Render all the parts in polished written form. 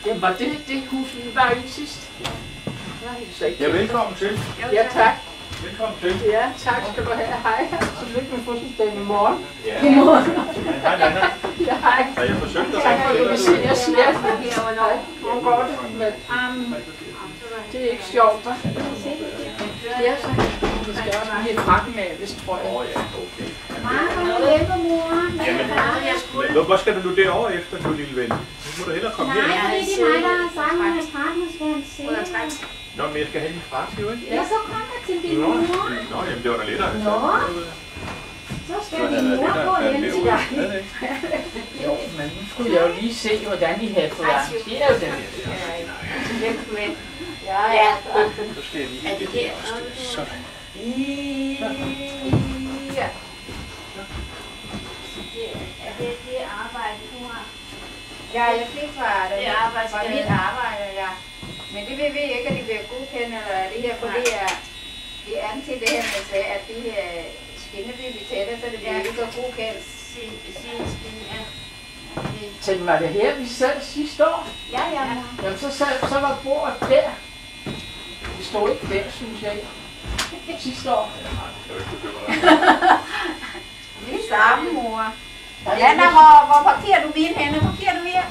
Jamen, var det hus, vi var i sidst? Ja, velkommen til. Ja, tak. Velkommen til. Ja, tak skal du have. Hej. Tillykke med fødselsdagen i morgen. Ja. I morgen. Hej, Nana. Ja, hej. Har jeg forsøgt at ringe til dig? Jeg slet. Hvor går det med det er ikke sjovt, hva'? Ja, så vi skal også have et frakke med, hvis tror jeg. Ja, okay. Jamen, hvor skal du nu derovre efter, du lille ven? Nu må du hellere komme her. Nej, det er mig, der har sagt, at jeg skal han se. Nå, men jeg skal have din frakke, jo ikke? Ja, så kom jeg til din mor. Nå, jamen det var da lettere. Nå, så skal din mor gå hen til dig. Jo, men nu skulle jeg jo lige se, hvordan I havde fået arrangeret det. Ja. Så skal jeg lige have det her også. Sådan. Ja. Er det arbejde, du har? Ja, jeg fik fra mit arbejde, ja. Men det vil vi ikke, at de bliver godkendt, eller er det her, for det er antil det her med, at de her skinner bliver betalt, så det bliver ikke godkendt. Tænk, var det her, vi sad sidste år? Ja. Jamen, så var bordet der. Det stod ikke der, synes jeg. Sidste år. Vi er sammen, mor. Jana, hvor parkerer du bilen henne? Parkerer du her?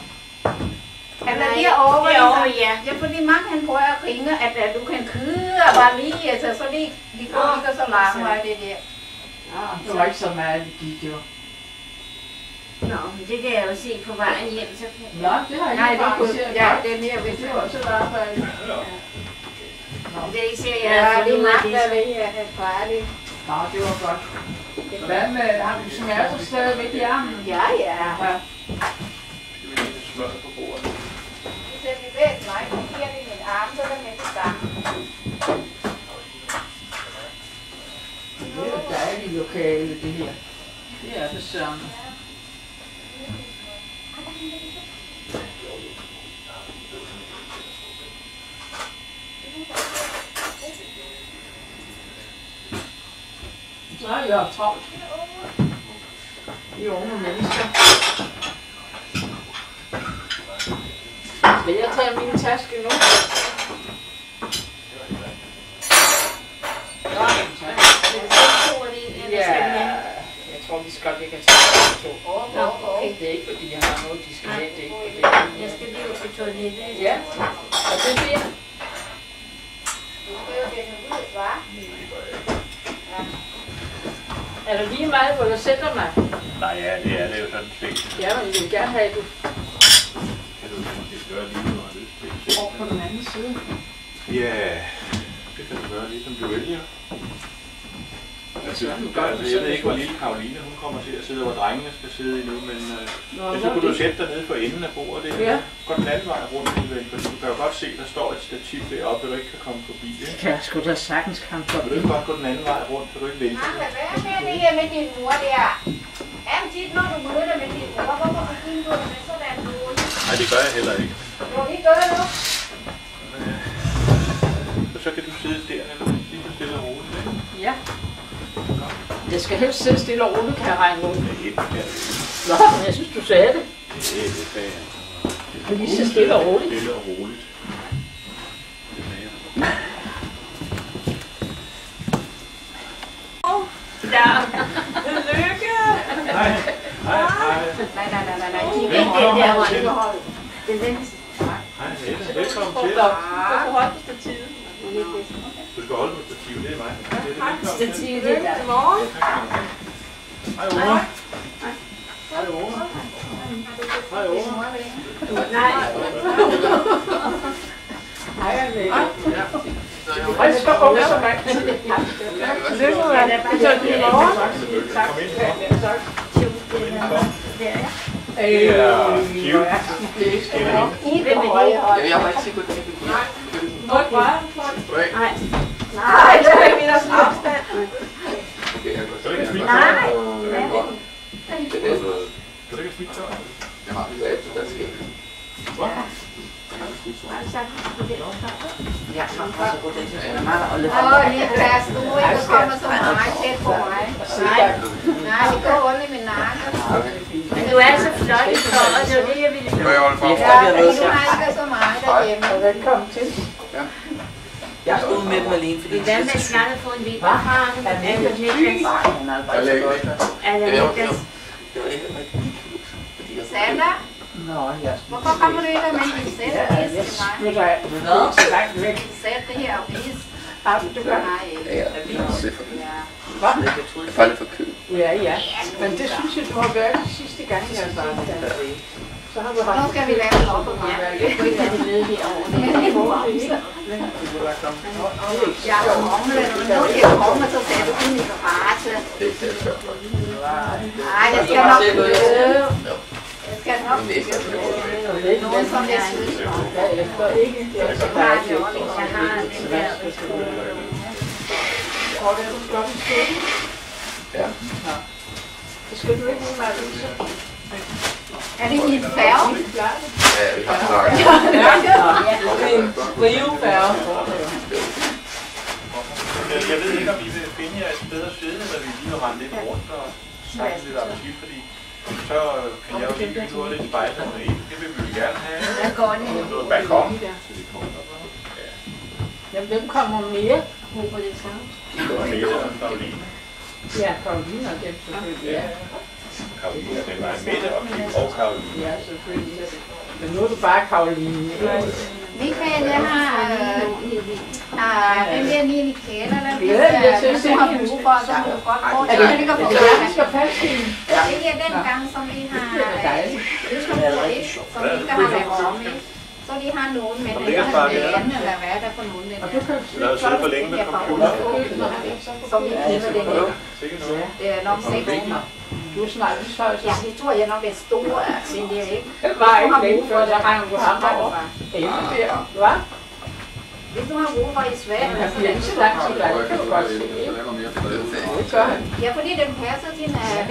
Eller derovre? Derovre, ja. Ja, fordi mange han prøver at ringe, at du kan køre bare lige, altså, så de går ikke så langt vej, det der. Det var ikke så meget, vi gik jo. Nå, men det kan jeg jo se på vejen hjem, så kan jeg... Nå, det har jeg ikke bare set. Ja, det er mere ved det. Det var også et arbejde. Det er ikke sikkert, jeg har fundet ud af det. Ja, det er magter ved at have farligt. Nå, det var godt. Hvad med, har du smerter stadigvæk i armen? Ja. Skal vi lige smøre på bordet? Hvis jeg vil væk mig, så giver det min arm, så er det med det samme. Det er et dejligt lokale, det her. Det er det samme. Så har jeg haft travlt. De unge mennesker. Skal jeg tage min taske nu? Ja, jeg tror vi skal ikke have to. Det er ikke fordi jeg har noget, de skal have. Det er ikke fordi. Jeg skal lige ud på toilettet. Ja, og det bliver. Du skal jo gænge ud, hva'? Er det lige meget, hvor jeg sætter mig? Nej, ja, det er det jo sådan set. Ja, men jeg vil gerne have, at du Kan du måske gøre lige nu, har lyst til? går på den anden side. Ja, det kan du gøre lige som du vælger. Altså, jeg ved ikke, hvor lille Karoline hun kommer til at sidde, hvor drengene skal sidde endnu, men så kunne du sætte dig nede for enden af bordet. Det er godt den anden vej rundt, fordi du kan jo godt se, der står et stativ deroppe, du ikke kan komme forbi. Ikke? Kan jeg sgu da sagtens komme forbi. Vil du ikke godt gå den anden vej rundt, så du ikke vælger det? Hvad er det her med din mor der? Altid når du møder med din mor, hvorfor begynder du med sådan noget? Nej, det gør jeg heller ikke. Jo, vi gør det nu. Så kan du sidde der, eller lige så stille og roligt. Ja. Jeg skal helst sidde stille og roligt, kan jeg regne ud. Nå, men jeg synes, du sagde det. Det sagde jeg. Lige så stille og roligt. Stille og roligt. Ja. Lykke! Hej. Nej. Kig ind den der, hvor du holder. Den venstre. Hej, Helle. Velkommen til. Du skal holde på stativet. Du skal holde på stativet, det er mig. Stativet, det er der. Godmorgen. Hej, Oma. Hej, Oma. Hej, Oma. Nej. Hej, Annette. Og jeg skal åbne så meget tid. Lykke med det. Så det er morgen. Tak. Tak. Jeg var ikke sikker på, at det kunne. Nej. Nej, det er ikke min afstand. Nej. Kan du ikke smitte tøj? Jeg har lige været, der skal. Ja, så går det til at meget og lidt. Lige plads, du må ikke komme så meget tæt på mig. Nej, det går ondt i min nakke. Men du er så flot i tøjet, det var det, jeg ville gøre. Jeg holder fra. Ja, du har ikke så hjemme. Velkommen til. Jeg stod med dem alene, fordi... Hvad med snart at få en vinter fra ham? Er det Niklas? Han havde bare så godt. Niklas? Det var ikke rigtig. Sandra, Nå, ja. hvorfor kommer du ikke der med din sæt? Ja, jeg smutter af. Så langt væk. Sæt det her avis. Har du gør? Nej, ikke. Ja, det er for Hvad? Jeg er faktisk for kød. Ja, ja. Men det synes jeg, du har været de sidste gange, jeg har sagt. Så har du Nu skal vi lave det op og meget. Jeg kunne ikke have det med herovre. Jeg har rumlet, og nu skal jeg rumme, så sætter du ind i garage. Det er ikke tørt. Nej, jeg skal nok prøve. Jeg skal nok prøve. Nogen som jeg synes. ikke. Jeg har den der. Tror du, du skal en stund? Ja. Så skal du ikke have mig aviser. Er det i en færge? Ja, vi har snakket. Rivefærge. Jeg ved ikke, om I vil finde jer et bedre sted, eller vi lige vil rende lidt rundt og snakke lidt om skidt, fordi så kan jeg jo lige få lidt spejlet med en. Det vil vi gerne have. Hvad går det? Noget balkon. Jamen, hvem kommer mere? Håber det samme. Mette og Karoline. Ja, Karoline og dem selvfølgelig. Ja, Karoline, det var Mette og Kim og Karoline. ja selvfølgelig. Men nu er du bare Karoline. Michael, jeg har den der lige i kæler, der hvis du har brug for, så må du godt prøve. Er det ikke at få det? Skal passe hende? Det er den gang, som vi har som vi ikke har lavet om, ikke? Så de har nogen med det, eller hvad er der for nogen med det? Du har siddet for længe med computer. Som vi kender det her. Det er nok 6 uger. Du er snart så. Ja, det tror jeg nok er store, men det er ikke. Det var ikke længe før, så hang du ham over. Hvad? Hvis du har brug for i Sverige, Han bliver ikke så lang tid, der kan du godt se det. Det gør han. ja, fordi den passer til den her,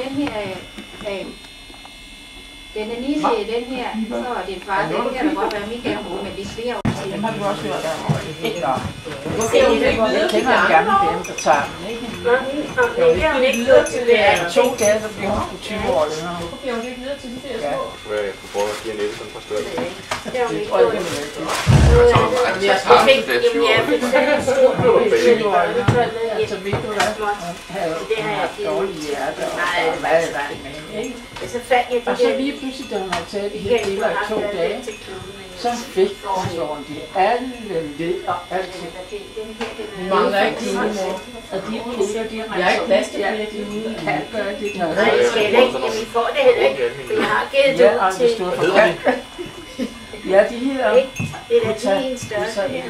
den er lige den her, så er det far, det kan da godt være Michael bruge, men det er flere år siden. Den har du også hørt om. Jeg kender en gammel dame, der tager den, ikke? Det er 2 dage, så bliver hun på 20 år længere. Okay, hun gik videre til de der små. Jeg kunne prøve at give en sådan par stykker. Det var ikke Og det godt. kan man ikke. Ja, for det er en stor Så ved du hvad? Det har jeg givet. Dårlige hjerte. Nej, det var det ikke. Så fandt jeg Og det så der. lige pludselig, da hun havde taget det hele det var 2 dage, så fik hun sådan de alle led og alt. Den Mangler ikke dine mor. Og de piller, jeg har ikke plads til flere, de kan gøre det. Nej, det skal jeg ikke. Vi får det heller ikke. Jeg har givet Ja, og det det til. stod for kant. Ja, de hedder... Det er da lige en størrelse her.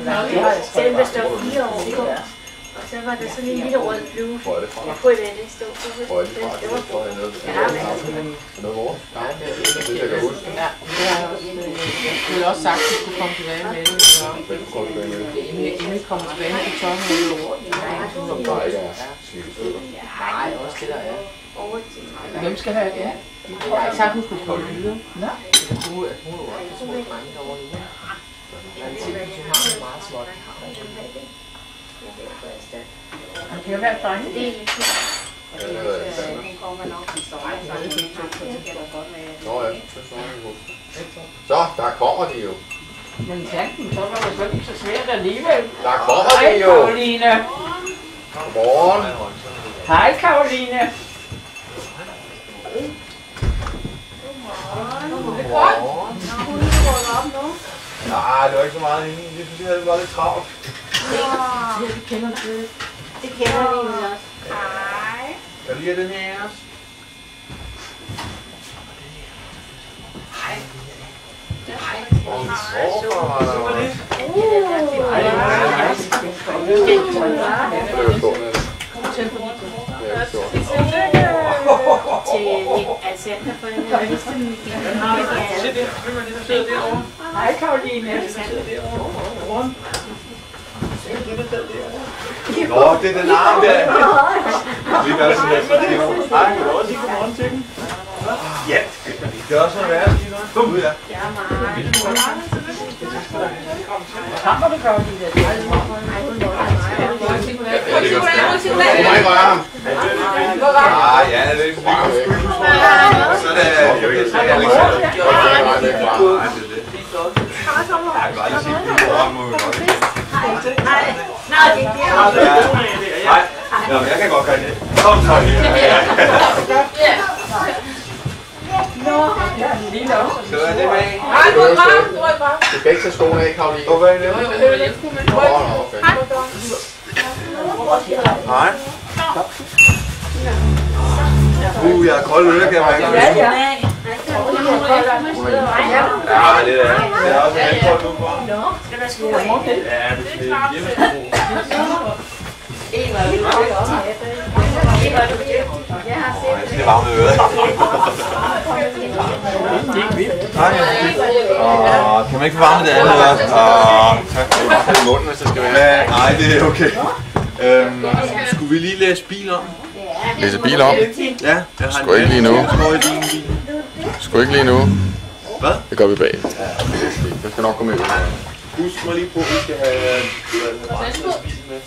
Selvom der står 4 år på. Og så var der sådan en lille rød bluse. Jeg kunne lade det stå på. Det var på. Ja, men Du ville også sagt, at du skulle komme tilbage med det. Emil kommer tilbage med tørmøde over. Nej, også det der er. Hvem skal have det? Jeg har sagt, at hun skulle komme videre. Nå? Hun er jo også små drenge derovre nu. Jeg tænker, at hun har det meget småt. Han kan jo være drenge. Så, der kommer de jo. Men tanken, så var det slet ikke så svært alligevel. Der kommer Hej, de jo. Karoline. Godmorgen. Hej, Karoline. Nej, det var ikke så meget inde. Det synes jeg, det var lidt travlt. Vi kender det. det kender vi jo også. Hej. Jeg lige have den her også. Hej, Karoline. Nå, det er den arm der. Vi gør sådan her, så det er jo... Hej, kan du også sige godmorgen til dem? Ja, det er også noget værd. Kom ud, ja. Kommer du, Karoline? Du må ikke røre ham. Ah, ja, det er ikke så det er jo ikke så Alexander. Jeg kan aldrig se det foran mig. Nej, det er det. Nej, jeg kan godt gøre det. Kom så. Skal du have det med? Nej, du er bare. Du skal ikke tage skoene af, Karoline. Gå bag det. Nej. Jeg er kold øl, kan jeg mærke. Ja. Ja, det er det. Det er også en koldt nu for. Skal der sko af? Ja, det er hjemmesbrug. Jeg har set Det er varme øret. Kan man ikke få varme det andet også? Tak. Det er bare i munden, hvis det skal være. Nej, det er okay. Skulle vi lige læse bil om? Læse bil om? Ja. Sgu ikke lige nu. Sgu ikke lige nu. Hvad? Det gør vi bag. Jeg skal nok komme ind. Husk mig lige på, at vi skal have resten af spisen med.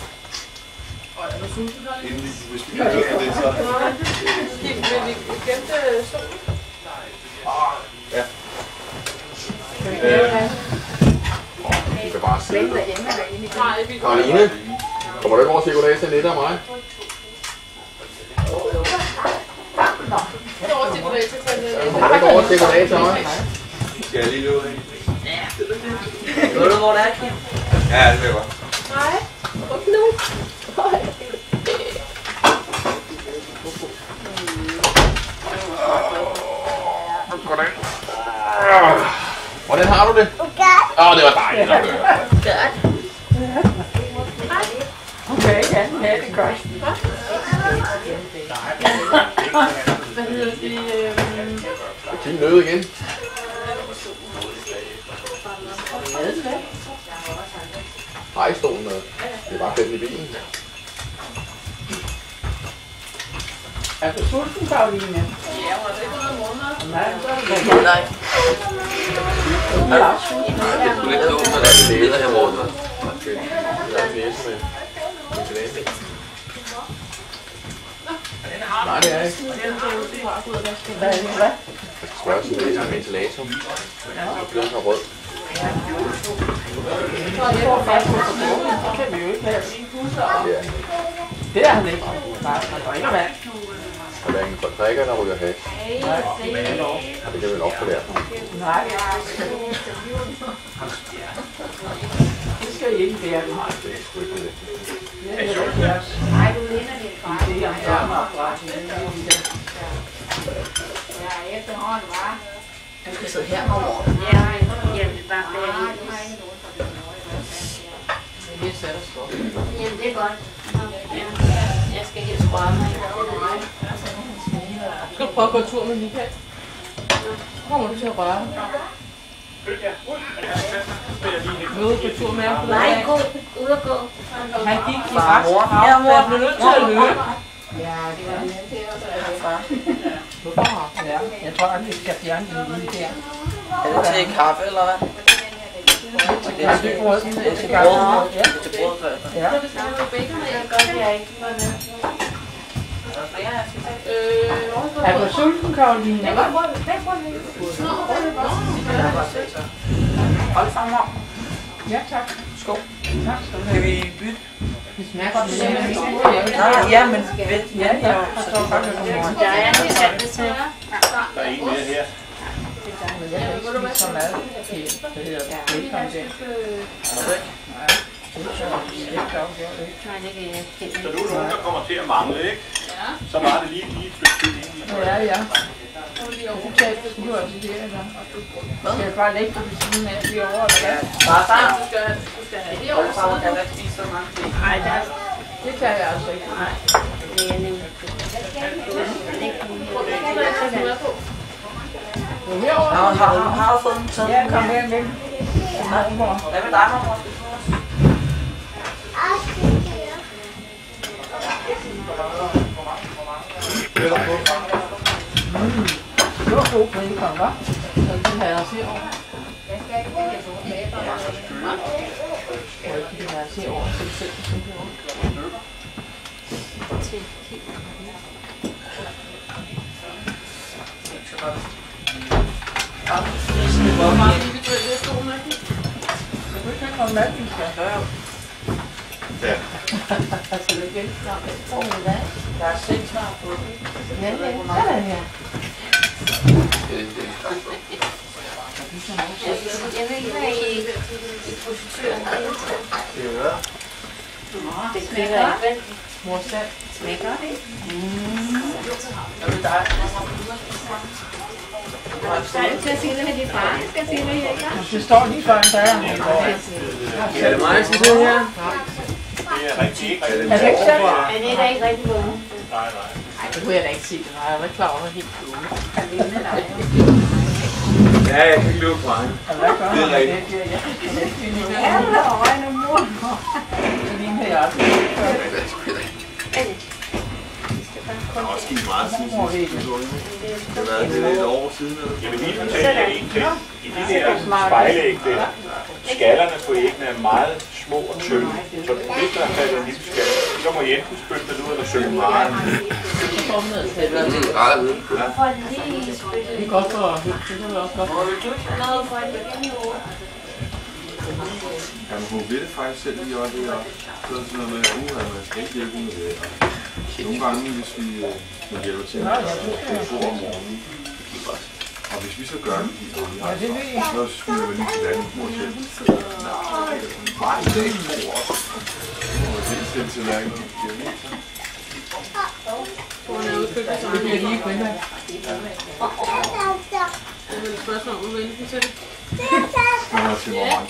Inden hvis vi kan høre det, så... Vil vi gemme stolen? Ja. Vi kan bare sidde der. Nej, vi Karoline, kommer du ikke over og sige goddag til Nette og mig? går over til goddag til Kommer du ikke over og sige goddag til mig? Skal jeg lige løbe ind? Ved du, hvor der er, Kim? Ja, det vil jeg godt. Nej, ikke nu. Hvordan har du det? Det var dejligt at høre. Okay, ja, det er godt. Hvad hedder det? Kim nød igen. Hej, stolen med. Det er bare fedt i bilen. Er du sulten, Karoline? Ja, hun har ikke noget måneder. Nej, så er det ikke. Nej. Jeg er også sulten. Det er sgu lidt dumt, når der er billeder her rundt. Nej, det er ikke. Hvad er det? Hvad? Jeg skal spørge sin næse med ventilator. Jeg bliver så rød. Jeg tror faktisk, så kan vi jo ikke have en pusser. Ja. Det er han ikke. Nej, han drikker vand. Og der er ingen drikker, der ryger hash. Det kan vi nok få der. Nej. Det skal I ikke være. Nej, det er sgu ikke det. Nej, du ligner din far. Det er en børneopdræt. Ja, efterhånden var. Du skal sidde her over. Ja, jamen det er bare færdigt. Du har ikke nogen for det. Det er sat og stå. Jamen det er godt. Jeg skal helt sprøge mig. Skal du prøve at gå tur med Michael? Kommer du til at røre? Vil du på tur med ham? Nej, gå ud og gå. Han gik i retskrav, og jeg blev nødt til at løbe. Ja, det var det til også. Hvorfor? Ja, jeg tror aldrig, vi skal fjerne den lige der. Er det til kaffe, eller hvad? Det er til brød. Det er til brød. Ja. Til brød, Ja. Det er godt, jeg ikke var med. Er du sulten, Karoline? Hold sammen om. Ja, tak. Skål. Tak skal du have. Kan vi bytte? Det smager godt. Ja, men Ja, jeg forstår godt, hvad du må. Der er en til til. Der er en mere her. Jeg kan ikke spise så meget. Det hedder bacon der. Nej, det kan jeg ikke. Så nu er nogen, der kommer til at mangle, ikke? Så var det lige et stykke tid egentlig. Ja, ja. Du tager et skur til det, eller? Skal jeg bare lægge det ved siden af lige over, eller hvad? bare sammen. Du skal have det over Bare kan der spise så mange ting. Nej, der er Det kan jeg altså ikke. Nej. Det er nemt. Har du fået den taget? Ja, kom her med. Hvad med dig, mormor? Det var god bacon, hva'? Så det har jeg set over. Jeg skal ikke bruge det på med. Det har jeg set over til selv. Hvor meget individuelt er stolen, ikke? for mælken skal. Ja. Altså, det er igen snart. Der er 6 snart på det. Ja, sådan her. Jeg ved ikke, hvad I projektøren er. Det smager ikke. Morsat. Smager det? Og det er dig. Skal jeg sige det med de far? Skal jeg sige det her? Det står lige foran døren. Er det mig, der skal sidde her? Det er rigtig ikke. Er det ikke selv? Men det er da ikke rigtig vågen. Nej. Ej, det kunne jeg da ikke sige. Jeg var ikke klar over, at helt kloge. Ja, jeg kan ikke løbe fra hende. Det er rigtigt. Ja, det er øjne og mor. Det ligner jeg også. Der er også sket meget siden sidst. Det har været et år siden. Jeg vil lige fortælle jer en ting. I de der spejlæg der, skallerne på æggene er meget små og tynde. Så hvis der er faldet en lille skalle, så må I enten spytte det ud eller synge meget. Det er ret at vide. Det er godt for at høre. Det er også godt for at høre. Ja, men hun ved det faktisk selv lige også. Så er det sådan noget med, at man skal ikke hjælpe med det. Nogle gange, hvis vi hjælper til at få om morgenen, og hvis vi så gør det, så skyder vi lige til landet mor til. Nej, det er ikke mor. Og det er selv til landet. Det bliver lige primært. Det er vel et spørgsmål om udvendelsen til det. Kommer til morgen.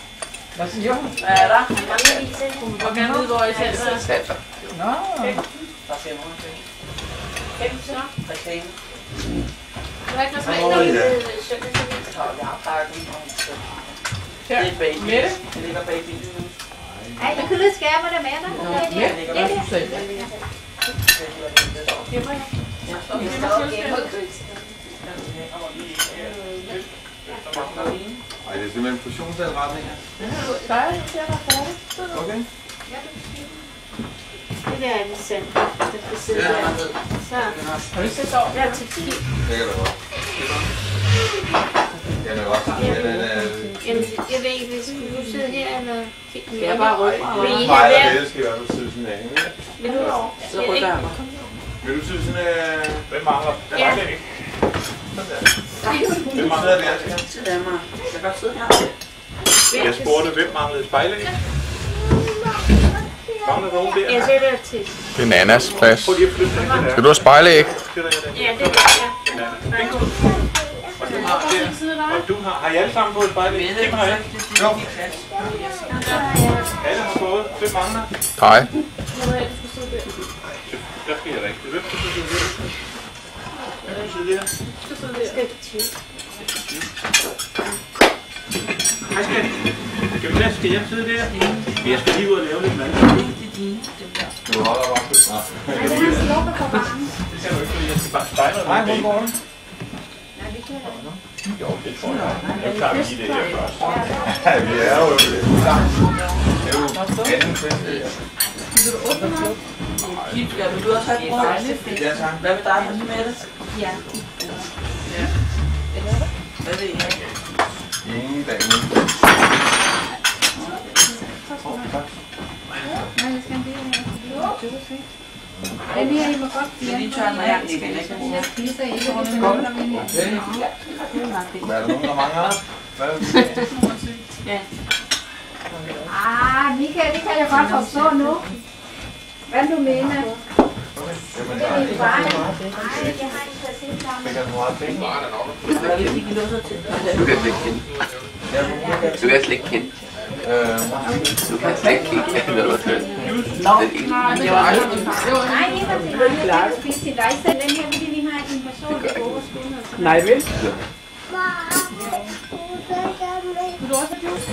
Hvad siger hun? Hvad er der? Hun vil gerne vide, hvor I selv sidder. Satter. Nå. Der ser man til. Kæmpe reklame. Du har ikke noget smag? Jeg har pakket det er baby. Mette? Det ligger baby nu. Ej, du kan lige skære mig der med dig. Mette, hvad du sagde? Ej, det er simpelthen portionsanretninger. Færdig, jeg var færdig. Okay. Det der er det selv. Det skal sidde der. Så. Har du ikke set over? Der er tekstil. Det kan du godt. Den er godt. Jamen, jeg ved ikke, hvis du sidder her, eller kigge mere. Jeg er bare rød. Vil I Nej, have det hver? skal i hvert fald sidde sådan af. Vil du over? Så rykker jeg mig. Vil du sidde sådan af? Hvem mangler? Den Ja. mangler ikke. Hvem mangler det? Jeg kan godt sidde her. Jeg spurgte, hvem manglede spejlæg? Mangler der nogen der? Jeg sætter til. Det er Nannas plads. Prøv lige at flytte den der. Skal du have spejlæg? Flytter jeg den. Ja, det er Og du har der. Og du har. Har I alle sammen fået spejlæg? Kim har ikke. Jo. Alle har fået. Hvem mangler? Hej. Der sker jeg rigtigt. Hvem skal sidde der? Hvem skal sidde der? Hej skat. Skal jeg sidde der? Jeg skal lige ud og lave lidt mad. Du holder bare på. Det kan du ikke, fordi jeg skal bare spejle mig. Nej, hvor går den? Jo, det tror jeg. Jeg klarer lige det her først. Ja, vi er jo det. Det er jo anden fest. Vil du også have et brød? Ja, tak. Hvad med dig, Mette? Ja. Hvad vil I have? Ingen dame. Den her, I må godt Vil I tørre den af? Det skal ikke. jeg spiser ikke. Hvad er der nogen, der mangler? Ja. Michael, det kan jeg godt forstå nu. Hvad du mener? Det er min far. Nej, jeg har ikke præcis sammen. Det kan du meget penge. Hvad vil I låse til? Du kan slet ikke kende. Du kan slet ikke kende. Du kan slet ikke kende noget. Det var aldrig. Nej, det var til mig. Jeg kan spise til dig selv. Den her, fordi vi har en person, der går og skunder. Nej, vel? Vil du også have juice?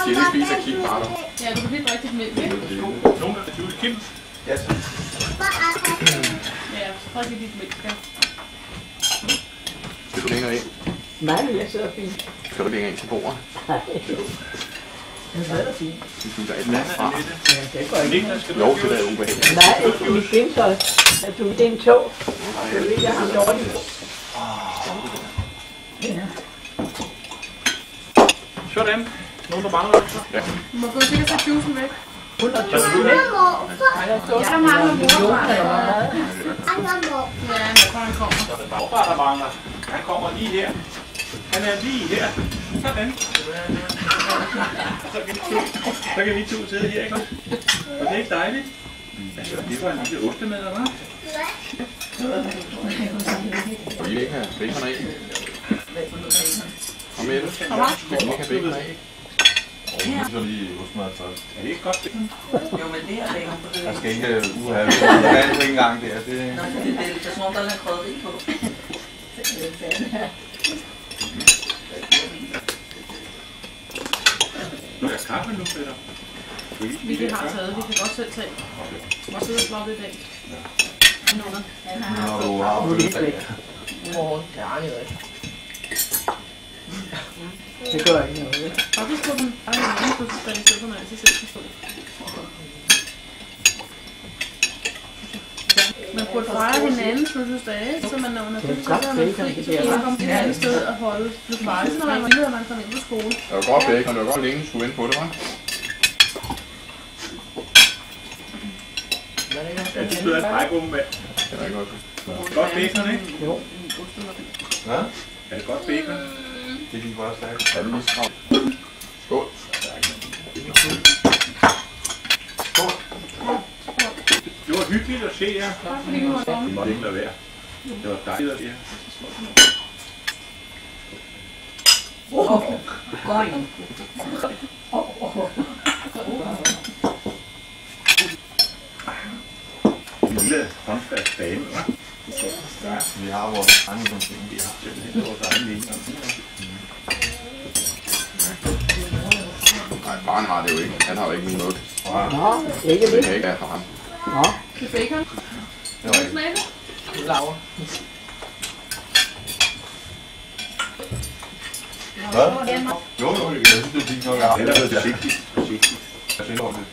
Chili spiser Kim bare. Ja, du kan blive rigtig mælk, ikke? Nogen, der vil juice Kim? Ja, tak. Ja, så får jeg lidt mælk. Skal du længere ind? Nej, jeg sidder fint. Skal du længere ind til bordet? Jeg sidder fint. Du synes, der er et land fra. Ja, det går ikke. Niklas, skal du Jo, have det juice? er ubehageligt. Nej, mit bindtøj. At du det er en tog. Jeg ved, jeg har dårligt. Ja. Sådan. Nogen, der mangler det så? Ja. Du må gå sikkert tage juicen væk. Hvad er du væk? Der mangler morfar. Ja, jeg tror han kommer. Morfar, der mangler. Han kommer lige her. Han er lige her. Sådan. Så kan vi to sidde her, ikke? Og det er ikke dejligt? Altså, det var en lille ostemad, hva'? Vil I ikke have bacon af? Kom med det. Vil I ikke have bacon af? Så lige ostemad først. Er det ikke godt det? Jo, men det er bacon på det. Jeg skal ikke have på en gang der. Det er som om, der er krydderi på. Nu er kaffe nu, Peter. Vi har taget, vi kan godt selv tage. Og sidde og slå det i dag. nu er det ikke væk. Det er ikke. Det gør ikke noget. Faktisk på den anden fødselsdag, i stedet for man altid selv kan stå. Man burde fejre hinandens fødselsdage, så man når man er fødselsdag, så er man fri, så kan man komme til et andet sted og holde lidt fejre, når man var lille, og man kom ind på skole. Det var godt bacon, det var godt længe, skulle vente på det, hva'? Jeg synes, du er et brækåben mand. Det er ikke godt. Godt bacon, ikke? Jo. Hvad? Er det godt bacon? Det gik bare stærkt. Ja, lige skål. Skål. Skål. Det var hyggeligt at se jer. Det måtte ikke lade være. Det var dejligt at se jer. En lille håndfast dame, hva'? Ja, vi har vores egen ting. Vi har simpelthen vores egen linje. Nej, faren har det jo ikke. Han har jo ikke min måde. Nå, ikke Det det. kan ikke være for ham. Nå, Det er bacon. Det var ikke. Smag det. Laura. Hvad? Jo, jeg synes, det er fint nok. Den er blevet forsigtigt. Forsigtigt. Jeg synes, det.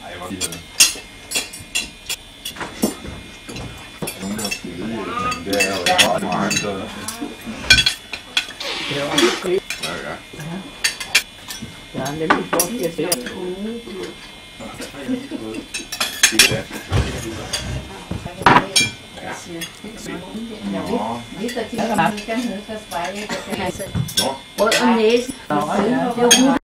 Ej, hvor giver det. Nogen, der har spillet i det, det er jo ikke meget. Det var også det. Ja, ja. Der er nemlig forskel at se. Det er det. Lige så tit, man skal ned for spejlet. Rød og næse. Det er